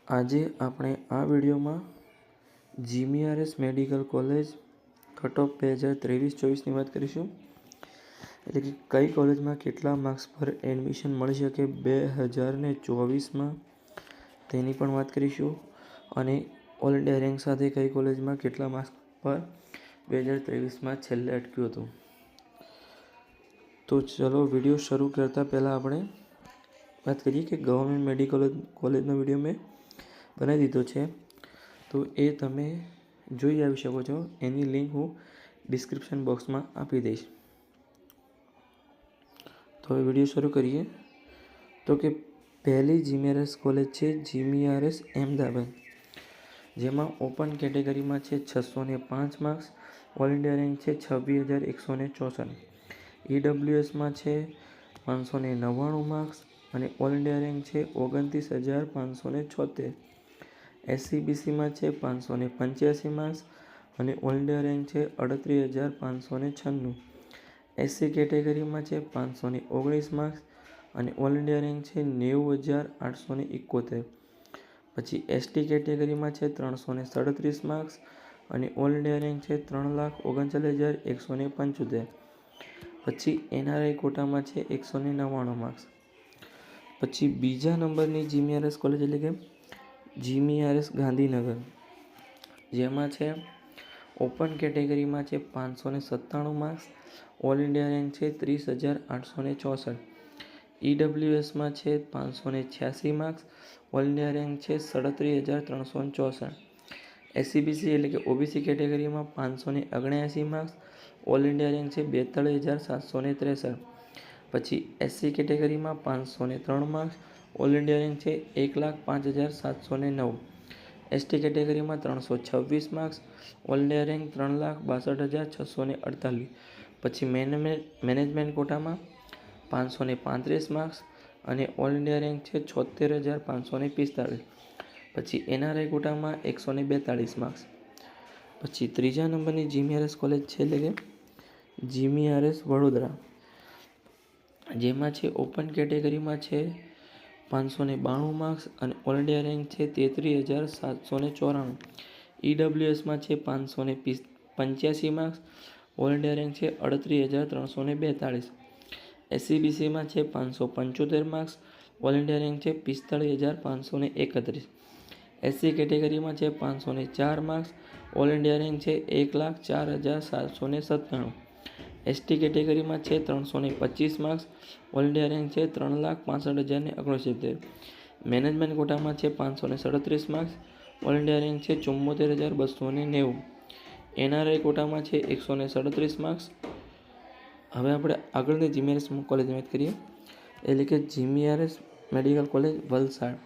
આજે આપણે આ વિડીયોમાં GMERS medical college cut off 2023-24ની વાત કરીશું. એટલે કે કઈ કોલેજમાં કેટલા માર્ક્સ પર એડમિશન મળી શકે 2024માં તેની પણ વાત કરીશું. અને ઓલ ઇન્ડિયા રેન્ક સાથે કઈ કોલેજમાં કેટલા માર્ક્સ પર 2023માં છેલ્લે અટક્યું હતું. તો ચલો વિડીયો શરૂ કરતાં પહેલાં આપણે વાત કરીએ કે ગવર્મેન્ટ મેડિકલ કોલેજનો વિડીયો મેં બનાવી દીધો છે, તો એ તમે જોઈ આવી શકો છો. એની લિંક હું ડિસ્ક્રિપ્શન બોક્સમાં આપી દઈશ. તો હવે વિડીયો શરૂ કરીએ. તો કે પહેલી જીમીઆરએસ કોલેજ છે જીમીઆરએસ અમદાવાદ, જેમાં ઓપન કેટેગરીમાં છે 605 માર્ક્સ, ઓલ ઇન્ડિયા રેન્ક છે 26,164, ઈડબ્લ્યુએસમાં છે 599 માર્ક્સ અને ઓલ ઇન્ડિયા રેન્ક છે 29,576, એસસીબીસીમાં છે 585 માર્ક્સ અને ઓલ ઇન્ડિયા રેન્ક છે 38,596, એસસી કેટેગરીમાં છે 519 માર્ક્સ અને ઓલ ઇન્ડિયા રેન્ક છે 90,871. પછી એસટી કેટેગરીમાં છે 337 માર્ક્સ અને ઓલ ઇન્ડિયા રેન્ક છે 3,39,175. પછી એનઆરઆઈ કોટામાં છે 199 માર્ક્સ. પછી બીજા નંબરની જીમીઆરએસ કોલેજ એટલે કે જીમીઆરએસ ગાંધીનગર, જેમાં છે ઓપન કેટેગરીમાં છે 597 માર્ક્સ, ઓલ ઇન્ડિયા રેન્ક છે 30,864, ઈડબ્લ્યુએસમાં છે 586 માર્ક્સ, ઓલ ઇન્ડિયા રેન્ક છે 37,364, એસસીબીસી એટલે કે ઓબીસી કેટેગરીમાં 579 માર્ક્સ, ઓલ ઇન્ડિયા રેન્ક છે 42,763. પછી એસસી કેટેગરીમાં 503 માર્ક્સ, ઓલ ઇન્ડિયા રેન્ક છે 1,05,709, એસટી કેટેગરીમાં 326 માર્ક્સ, ઓલ ઇન્ડિયા રેન્ક 3,62,648. પછી મેનેજમેન્ટ કોટામાં 535 માર્ક્સ અને ઓલ ઇન્ડિયા રેન્ક છે 76,545. પછી એનઆરઆઈ કોટામાં 142 માર્ક્સ. પછી ત્રીજા નંબરની જીમીઆરએસ કોલેજ છે એટલે કે જીમીઆરએસ વડોદરા, જેમાં છે ઓપન કેટેગરીમાં છે 592 માર્ક્સ અને ઓલ ઇન્ડિયા રેન્ક છે 33,794, ઈડબ્લ્યુએસમાં છે 585 માર્ક્સ, ઓલ ઇન્ડિયા રેન્ક છે 38,342, એસસીબીસીમાં છે 575 માર્ક્સ, ઓલ ઇન્ડિયા રેન્ક છે 45,531, એસસી કેટેગરીમાં છે 504 માર્ક્સ, ઓલ ઇન્ડિયા રેન્ક છે 1,04,797, એસટી કેટેગરીમાં છે 325 માર્ક્સ, ઓલ ઇન્ડિયા રેન્ક છે 3,65,069. મેનેજમેન્ટ કોટામાં છે 537 માર્ક્સ, ઓલ ઇન્ડિયા રેન્ક છે 74,290, એનઆરઆઈ કોટામાં છે 137 માર્ક્સ. હવે આપણે આગળની જીમીઆરએસ કોલેજની વાત કરીએ, એટલે કે જીમીઆરએસ મેડિકલ કોલેજ વલસાડ,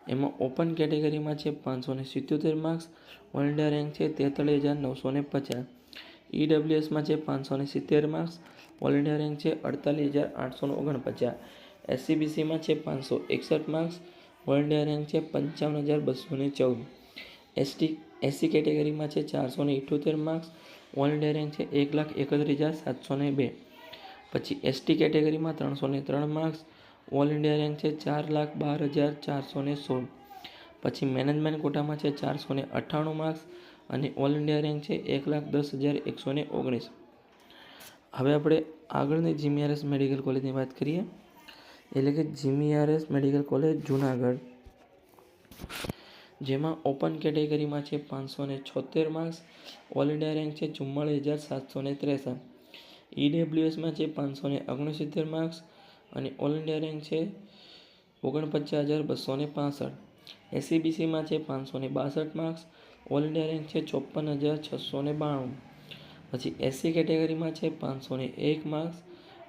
એમાં ઓપન કેટેગરીમાં છે 577 માર્ક્સ, ઓલ ઇન્ડિયા રેન્ક છે 43,950, ઈડબ્લ્યુએસમાં છે 570 માર્ક્સ, ઓલ ઇન્ડિયા રેન્ક છે 48,849, એસસીબીસીમાં છે 561 માર્ક્સ, ઓલ ઇન્ડિયા રેન્ક છે 55,214, એસસી કેટેગરીમાં છે 478 માર્ક્સ, ઓલ ઇન્ડિયા રેન્ક છે 1,31,702. પછી એસટી કેટેગરીમાં 303 માર્ક્સ, ઓલ ઇન્ડિયા રેન્ક છે 4,12,416. પછી મેનેજમેન્ટ કોટામાં છે 498 માર્ક્સ અને ઓલ ઇન્ડિયા રેન્ક છે 1,10,119. હવે આપણે આગળની જીમીઆરએસ મેડિકલ કોલેજની વાત કરીએ, એટલે કે જીમીઆરએસ મેડિકલ કોલેજ જુનાગઢ, જેમાં ઓપન કેટેગરીમાં છે 576 માર્ક્સ, ઓલ ઇન્ડિયા રેન્ક છે 44,763, ઈડબ્લ્યુએસમાં છે 569 માર્ક્સ અને ઓલ ઇન્ડિયા રેન્ક છે 49,265, એસસીબીસીમાં છે 562 માર્ક્સ, ઓલ ઇન્ડિયા રેન્ક છે 54,692. પછી એસસી કેટેગરીમાં છે 501 માર્ક્સ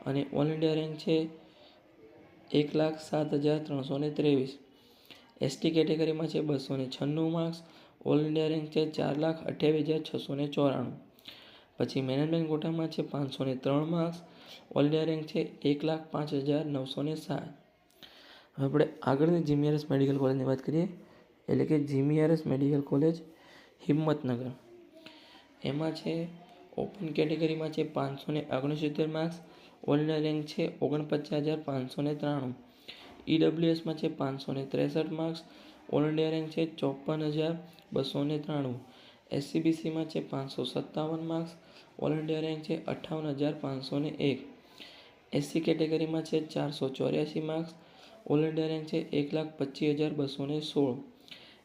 અને ઓલ ઇન્ડિયા રેન્ક છે 1,07,323, એસટી કેટેગરીમાં છે 296 માર્ક્સ, ઓલ ઇન્ડિયા રેન્ક છે 4,28,694. પછી મેનેજમેન્ટ કોટામાં છે 503 માર્ક્સ, ઓલ ઇન્ડિયા રેન્ક છે 1,05,907. હવે આપણે આગળની જીમીઆરએસ મેડિકલ કોલેજની વાત કરીએ, એટલે કે જીમીઆરએસ મેડિકલ કોલેજ હિંમતનગર, એમાં છે ઓપન કેટેગરીમાં છે 569 માર્ક્સ, ઓલ ઇન્ડિયા રેન્ક છે 49,593, ઈડબ્લ્યુએસમાં છે 563 માર્ક્સ, ઓલ ઇન્ડિયા રેન્ક છે 54,293. SCBCમાં છે 557 માર્ક્સ, ઓલ ઇન્ડિયા રેન્ક છે 58,501. SC કેટેગરીમાં છે 484 માર્ક્સ, ઓલ ઇન્ડિયા રેન્ક છે 1,25,216.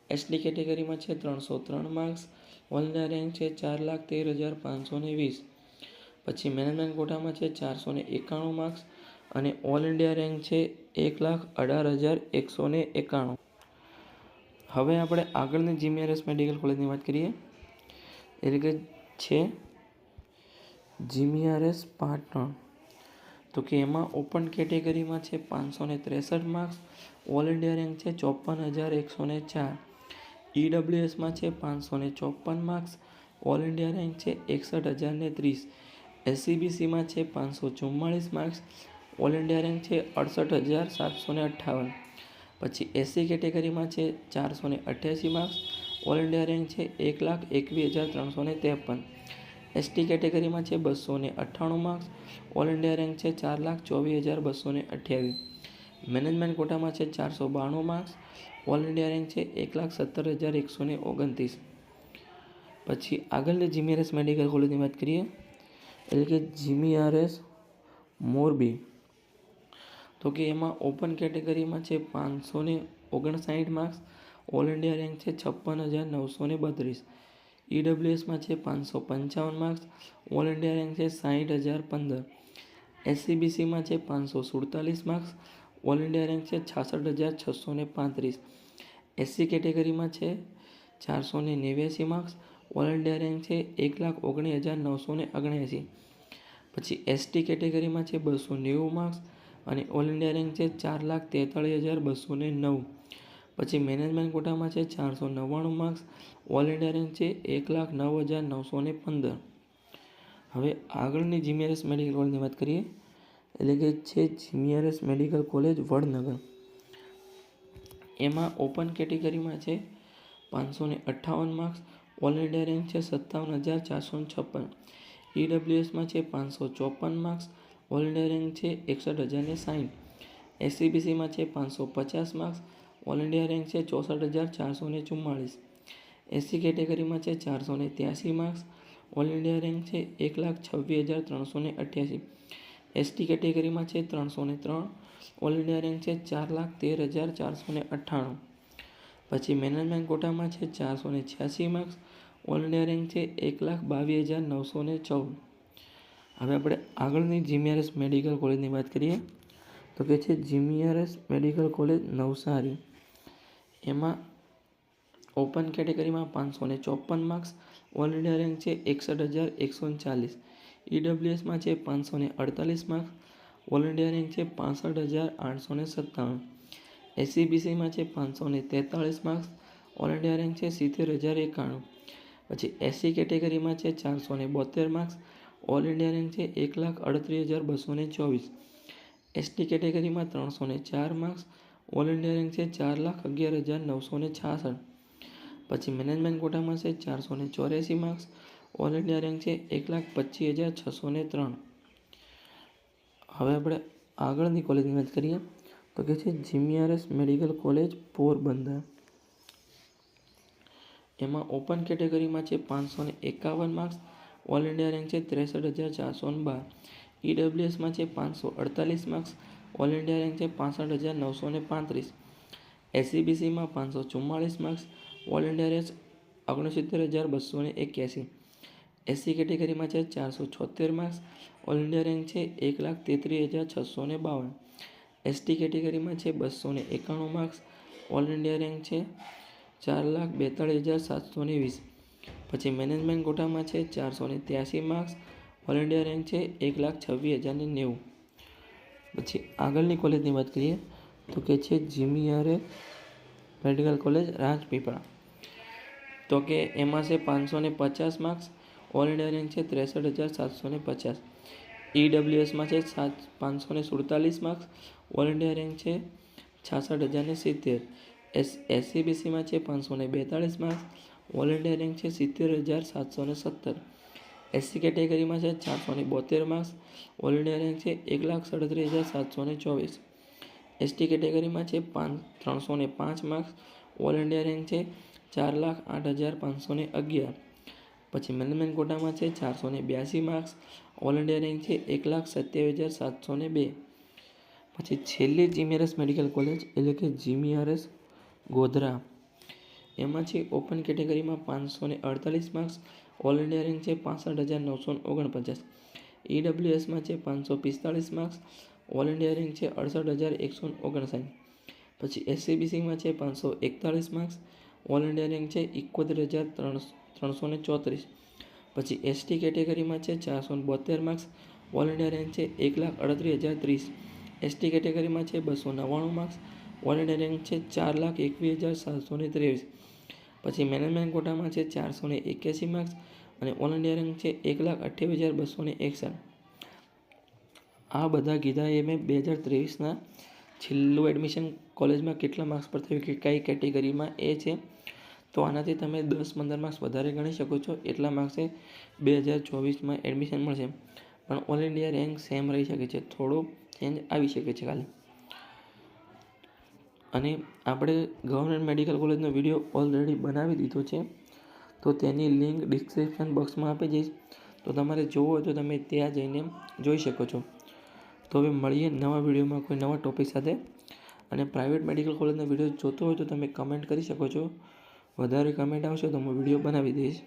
ST કેટેગરીમાં છે 303 માર્ક્સ, ઓલ ઇન્ડિયા રેન્ક છે 4,13,520. પછી મેનેજમેન્ટ કોટામાં છે 491 માર્ક્સ અને ઓલ ઇન્ડિયા રેન્ક છે 1,18,191. હવે આપણે આગળની GMRS મેડિકલ કોલેજની વાત કરીએ, એટલે કે છે GMRS પાટણ. તો કે એમાં ઓપન કેટેગરીમાં છે 563 માર્ક્સ, ઓલ ઇન્ડિયા રેન્ક છે 54,104. EWSમાં છે 554 માર્ક્સ, ઓલ ઇન્ડિયા રેન્ક છે 61,030. SCBCમાં છે 544 માર્ક્સ, ઓલ ઇન્ડિયા રેન્ક છે 68,758. પછી SC કેટેગરીમાં છે 488 માર્ક્સ, ઓલ ઇન્ડિયા રેન્ક છે 1,21,353. ST કેટેગરીમાં છે 298 માર્ક્સ, ઓલ ઇન્ડિયા રેન્ક છે 4,24,228. મેનેજમેન્ટ કોટામાં છે 492 માર્ક્સ, ઓલ ઇન્ડિયા રેન્ક છે 1,17,129. પછી આગળની GMRS મેડિકલ કોલેજની વાત કરીએ, એટલે કે GMRS મોરબી. તો કે એમાં ઓપન કેટેગરીમાં છે 559 માર્ક્સ, ઓલ ઇન્ડિયા રેન્ક છે 56,932. EWSમાં છે 555 માર્ક્સ, ઓલ ઇન્ડિયા રેન્ક છે 60,015. SCBCમાં છે 547 માર્ક્સ, ઓલ ઇન્ડિયા રેન્ક છે 66,635. SC કેટેગરીમાં છે 489 માર્ક્સ, ઓલ ઇન્ડિયા રેન્ક છે 1,19,979. પછી ST કેટેગરીમાં છે 290 માર્ક્સ અને ઓલ ઇન્ડિયા રેન્ક છે 4,43,209. પછી મેનેજમેન્ટ કોટામાં છે 499 માર્ક્સ, ઓલ ઇન્ડિયા રેન્ક છે 1,09,915. હવે આગળની GMRS મેડિકલ કોલેજની વાત કરીએ, એટલે કે છે GMRS મેડિકલ કોલેજ વડનગર. એમાં ઓપન કેટેગરીમાં છે 558 માર્ક્સ, ઓલ ઇન્ડિયા રેન્ક છે 57,456. EWSમાં છે 554 માર્ક્સ, ઓલ ઇન્ડિયા રેન્ક છે 61,060. SCBCમાં છે 550 માર્ક્સ, ઓલ ઇન્ડિયા રેન્ક છે 64,444. SC કેટેગરીમાં છે 483 માર્ક્સ, ઓલ ઇન્ડિયા રેન્ક છે 1,26,388. ST કેટેગરીમાં છે 303, ઓલ ઇન્ડિયા રેન્ક છે 4,13,498. પછી મેનેજમેન્ટ કોટામાં છે 486 માર્ક્સ, ઓલ ઇન્ડિયા રેન્ક છે 1,22,914. હવે આપણે આગળની GMRS મેડિકલ કોલેજની વાત કરીએ, તો કે છે GMRS મેડિકલ કોલેજ નવસારી. એમાં ઓપન કેટેગરીમાં 554 માર્ક્સ, ઓલ ઇન્ડિયા રેન્ક છે 61,140. EWSમાં છે 548 માર્ક્સ, ઓલ ઇન્ડિયા રેન્ક છે 65,897. SCBCમાં છે 543 માર્ક્સ, ઓલ ઇન્ડિયા રેન્ક છે 70,091. પછી SC કેટેગરીમાં છે 472 માર્ક્સ, ઓલ ઇન્ડિયા રેન્ક છે 1,38,224. ST કેટેગરીમાં 304 માર્ક્સ, ઓલ ઇન્ડિયા રેન્ક છે 4,11,966. પછી મેનેજમેન્ટ કોટામાં છે 484 માર્ક્સ, ઓલ ઇન્ડિયા રેન્ક છે 1,25,603. હવે આપણે આગળની કોલેજની વાત કરીએ, તો કે છે GMRS મેડિકલ કોલેજ પોરબંદર. એમાં ઓપન કેટેગરીમાં છે 551 માર્ક્સ, ઓલ ઇન્ડિયા રેન્ક છે 63,412. EWSમાં છે 548 માર્ક્સ, ઓલ ઇન્ડિયા રેન્ક છે 65,935. SCBCમાં 544 marks, all India rank 69,281. SC કેટેગરીમાં છે 476 માર્ક્સ, ઓલ ઇન્ડિયા રેન્ક છે 1,33,652. ST કેટેગરીમાં છે 291 માર્ક્સ, ઓલ ઇન્ડિયા રેન્ક છે 4,42,720. પછી મેનેજમેન્ટ કોટામાં છે 483 માર્ક્સ, ઓલ ઇન્ડિયા રેન્ક છે 1,26,090. પછી આગળની કોલેજની વાત કરીએ, તો કે છે GMRS મેડિકલ કોલેજ રાજપીપળા. તો કે એમાં છે 550 માર્ક્સ, ઓલ ઇન્ડિયા રેન્ક છે 63,750. EWSમાં છે 547 માર્ક્સ, ઓલ ઇન્ડિયા રેન્ક છે 66,070. SCBCમાં છે 542 માર્ક્સ, ઓલ ઇન્ડિયા રેન્ક છે 70,717. SC કેટેગરીમાં છે 472 માર્ક્સ, ઓલ ઇન્ડિયા રેન્ક છે 1,37,724. એસટી કેટેગરીમાં છે 305 માર્ક્સ. ઓલ ઇન્ડિયા રેન્ક છે 4,08,511. પછી મેનેજમેન્ટ કોટામાં છે 482 માર્ક્સ. ઓલ ઇન્ડિયા રેન્ક છે 1,27,702. પછી છેલ્લી જીમીઆરએસ મેડિકલ કોલેજ એટલે કે જીમીઆરએસ ગોધરા, એમાં છે ઓપન કેટેગરીમાં 548 માર્ક્સ. ઓલ ઇન્ડિયા રેન્ક છે 65,949. ઈડબ્લ્યુએસમાં છે 545 માર્ક્સ. ઓલ ઇન્ડિયા રેન્ક છે 68,159. પછી એસસીબીસીમાં છે 541 માર્ક્સ. ઓલ ઇન્ડિયા રેન્ક છે 71,334. પછી એસટી કેટેગરીમાં છે 472 માર્ક્સ. ઓલ ઇન્ડિયા રેન્ક છે 1,38,030. એસટી કેટેગરીમાં છે 299 માર્ક્સ. ઓલ ઇન્ડિયા રેન્ક છે 4,21,723. પછી મેનેજમેન્ટ કોટામાં છે 481 માર્ક્સ અને ઓલ ઇન્ડિયા રેન્ક છે 1,28,261. આ બધા કીધા એ મેં 2023ના છેલ્લું એડમિશન કોલેજમાં કેટલા માર્ક્સ પર થયું કે કઈ કેટેગરીમાં એ છે. તો આનાથી તમે 10-15 માર્ક્સ વધારે ગણી શકો છો. એટલા માર્ક્સે 2024માં એડમિશન મળશે. પણ ઓલ ઇન્ડિયા રેન્ક સેમ રહી શકે છે, થોડો ચેન્જ આવી શકે છે ખાલી. અને આપણે ગવર્મેન્ટ મેડિકલ કોલેજનો વિડીયો ઓલરેડી બનાવી દીધો છે, તો તેની લિંક ડિસ્ક્રિપ્શન બોક્સમાં આપી દઈશ. તો તમારે જોવો હોય તો તમે ત્યાં જઈને જોઈ શકો છો. તો હવે મળીએ નવા વિડીયોમાં કોઈ નવા ટોપિક સાથે. અને પ્રાઇવેટ મેડિકલ કોલેજનો વિડીયો જોતો હોય તો તમે કમેન્ટ કરી શકો છો. વધારે કમેન્ટ આવશે તો હું વિડીયો બનાવી દઈશ.